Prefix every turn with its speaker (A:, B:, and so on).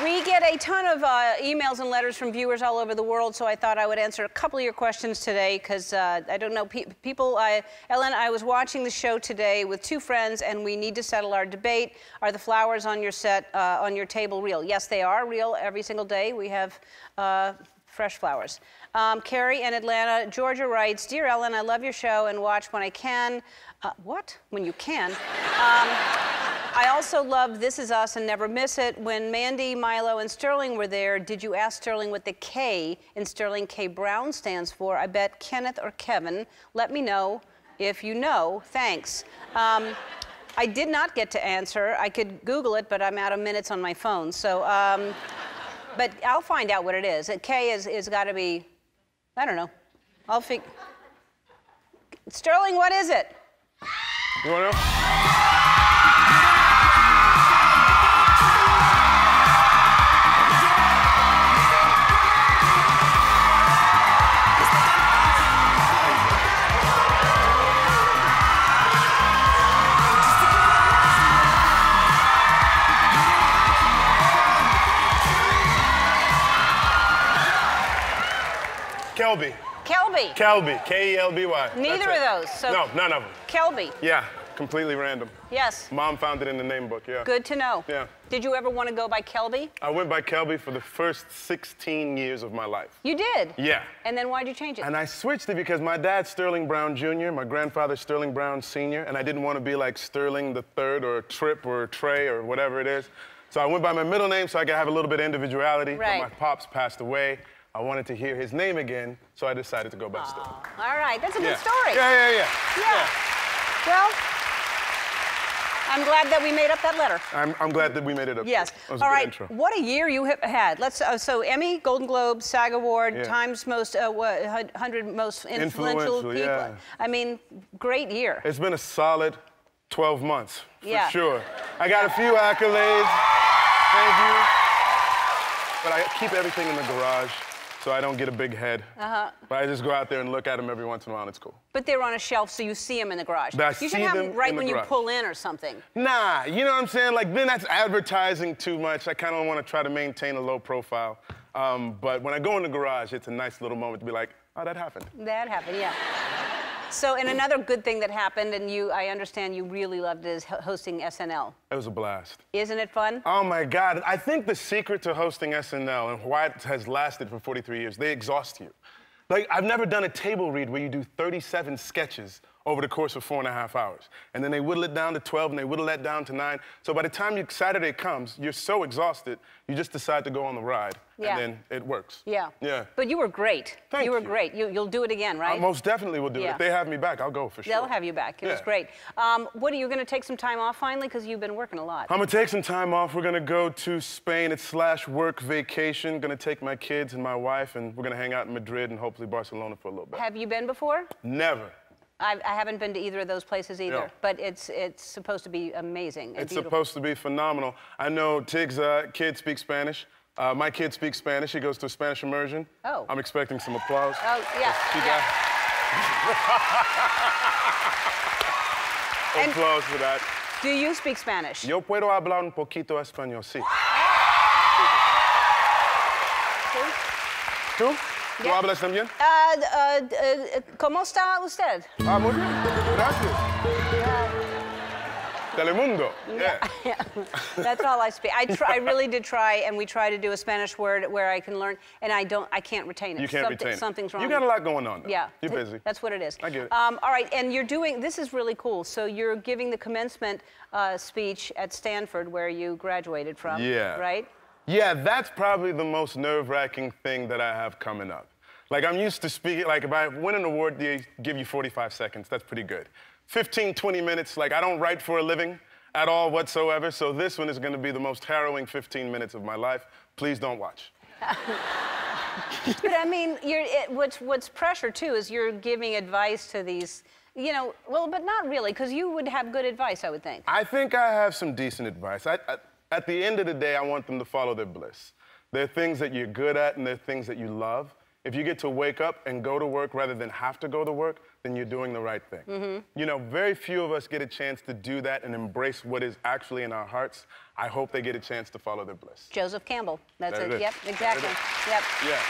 A: We get a ton of emails and letters from viewers all over the world, so I thought I would answer a couple of your questions today, because I don't know, people, Ellen, I was watching the show today with two friends, and we need to settle our debate. Are the flowers on your set, on your table real? Yes, they are real. Every single day we have fresh flowers. Carrie in Atlanta, Georgia writes, Dear Ellen, I love your show and watch when I can. What? When you can. I also love This Is Us and never miss it. When Mandy, Milo, and Sterling were there, did you ask Sterling what the K in Sterling K. Brown stands for? I bet Kenneth or Kevin. Let me know if you know. Thanks. I did not get to answer. I could Google it, but I'm out of minutes on my phone. So, but I'll find out what it is. K is got to be, I don't know. I'll figure. Sterling, what is it?
B: You want to know? Kelby.
A: Kelby.
B: Kelby. K-E-L-B-Y.
A: Neither of those. So
B: no, none of them.
A: Kelby.
B: Yeah, completely random.
A: Yes.
B: Mom found it in the name book, yeah.
A: Good to know.
B: Yeah.
A: Did you ever want to go by Kelby?
B: I went by Kelby for the first 16 years of my life.
A: You did?
B: Yeah.
A: And then why'd you change it?
B: And I switched it because my dad's Sterling Brown Jr., my grandfather's Sterling Brown Sr., and I didn't want to be like Sterling III or Trip or Trey or whatever it is. So I went by my middle name so I could have a little bit of individuality.
A: Right.
B: But my pops passed away. I wanted to hear his name again, so I decided to go by Sterling.
A: All right, that's a good story.
B: Yeah.
A: Well, I'm glad that we made up that letter.
B: I'm glad that we made it up.
A: Yes.
B: That was a
A: All
B: good
A: right.
B: intro.
A: What a year you have had. Let's. So Emmy, Golden Globe, SAG Award, Times most 100 most influential people.
B: Yeah.
A: I mean, great year.
B: It's been a solid 12 months, for
A: Yeah.
B: sure. I got a few accolades. Thank you. But I keep everything in the garage, so I don't get a big head. But I just go out there and look at them every once in a while, and it's cool.
A: But they're on a shelf, so you see them in the garage. You should have them right when you pull in or something.
B: Nah, you know what I'm saying? Like, then that's advertising too much. I kind of want to try to maintain a low profile. But when I go in the garage, it's a nice little moment to be like, oh, that happened.
A: That happened, yeah. So, and another good thing that happened, and I understand you really loved it, is hosting SNL.
B: It was a blast.
A: Isn't it fun?
B: Oh my God. I think the secret to hosting SNL and why it has lasted for 43 years, they exhaust you. Like, I've never done a table read where you do 37 sketches over the course of 4.5 hours. And then they whittle it down to 12, and they whittle that down to 9. So by the time Saturday comes, you're so exhausted, you just decide to go on the ride.
A: Yeah.
B: And then it works.
A: Yeah.
B: Yeah.
A: But you were great.
B: Thank you.
A: You were great. You'll do it again, right?
B: I most definitely will do it.
A: Yeah.
B: If they have me back, I'll go for sure.
A: They'll have you back. It was great. What are you going to take some time off finally? Because you've been working a lot.
B: I'm going to take some time off. We're going to go to Spain. It's /work vacation. Going to take my kids and my wife, and we're going to hang out in Madrid and hopefully Barcelona for a little bit.
A: Have you been before?
B: Never.
A: I haven't been to either of those places either,
B: Yeah.
A: but it's supposed to be amazing and
B: It's
A: beautiful.
B: supposed to be phenomenal. I know Tig's kid speaks Spanish. My kid speaks Spanish. He goes to a Spanish immersion.
A: Oh.
B: I'm expecting some applause.
A: Oh, yeah.
B: Applause for that.
A: Do you speak Spanish?
B: Yo puedo hablar un poquito español, sí. ¿Tú? ¿Tú hablas también?
A: ¿Cómo está usted?
B: Ah, muy bien. Gracias. Telemundo. Yeah.
A: That's all I speak. I really did try, and we try to do a Spanish word where I can learn, and I can't retain it.
B: You can't retain it.
A: Something's wrong.
B: You got a lot going on, though.
A: Yeah.
B: You're busy.
A: That's what it is.
B: I get it.
A: All right, and you're doing, this is really cool. So you're giving the commencement speech at Stanford, where you graduated from.
B: Yeah.
A: Right?
B: Yeah, that's probably the most nerve-wracking thing that I have coming up. Like, I'm used to speaking, like, if I win an award, they give you 45 seconds. That's pretty good. 15, 20 minutes, like, I don't write for a living at all whatsoever, so this one is going to be the most harrowing 15 minutes of my life. Please don't watch.
A: But, I mean, what's pressure, too, is you're giving advice to these, you know, well, but not really, because you would have good advice, I would think.
B: I think I have some decent advice. At the end of the day, I want them to follow their bliss. There are things that you're good at, and there are things that you love. If you get to wake up and go to work rather than have to go to work, then you're doing the right thing. You know, very few of us get a chance to do that and embrace what is actually in our hearts. I hope they get a chance to follow their bliss.
A: Joseph Campbell. That's
B: There
A: it.
B: it is.
A: Yep, exactly.
B: There it is.
A: Yep.
B: Yeah.